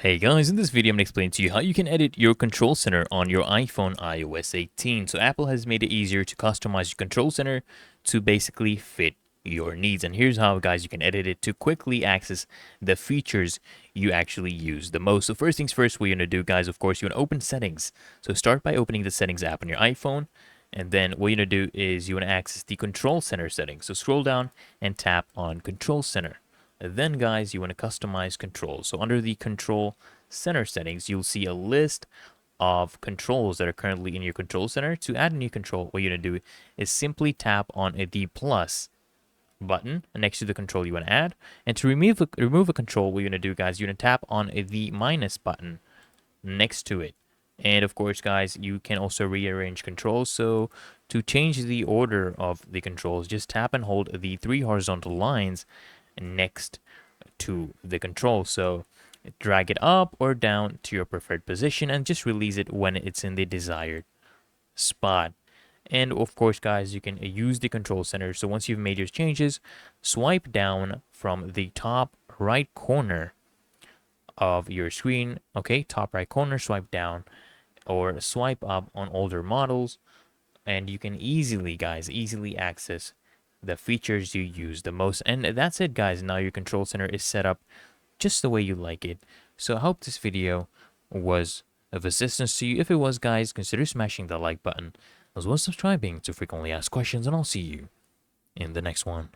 Hey guys, in this video I'm going to explain to you how you can edit your control center on your iPhone iOS 18. So Apple has made it easier to customize your control center to basically fit your needs. And here's how, guys, you can edit it to quickly access the features you actually use the most. So first things first, what you're going to do, guys, of course, you want to open settings. So start by opening the settings app on your iPhone. And then what you're going to do is you want to access the control center settings. So scroll down and tap on control center. Then, guys, you want to customize controls. So under the control center settings, you'll see a list of controls that are currently in your control center. To add a new control, what you're going to do is simply tap on the plus button next to the control you want to add. And to remove a control, what you're going to do, guys, you're going to tap on the minus button next to it. And of course, guys, you can also rearrange controls. So to change the order of the controls, just tap and hold the three horizontal lines next to the control. So drag it up or down to your preferred position and just release it when it's in the desired spot. And of course, guys, you can use the control center. So once you've made your changes, swipe down from the top right corner of your screen. Okay, top right corner, swipe down or swipe up on older models, and you can easily, guys, access the features you use the most. And that's it, guys. Now your control center is set up just the way you like it. So I hope this video was of assistance to you. If it was, guys, consider smashing the like button as well as subscribing to frequently asked questions, and I'll see you in the next one.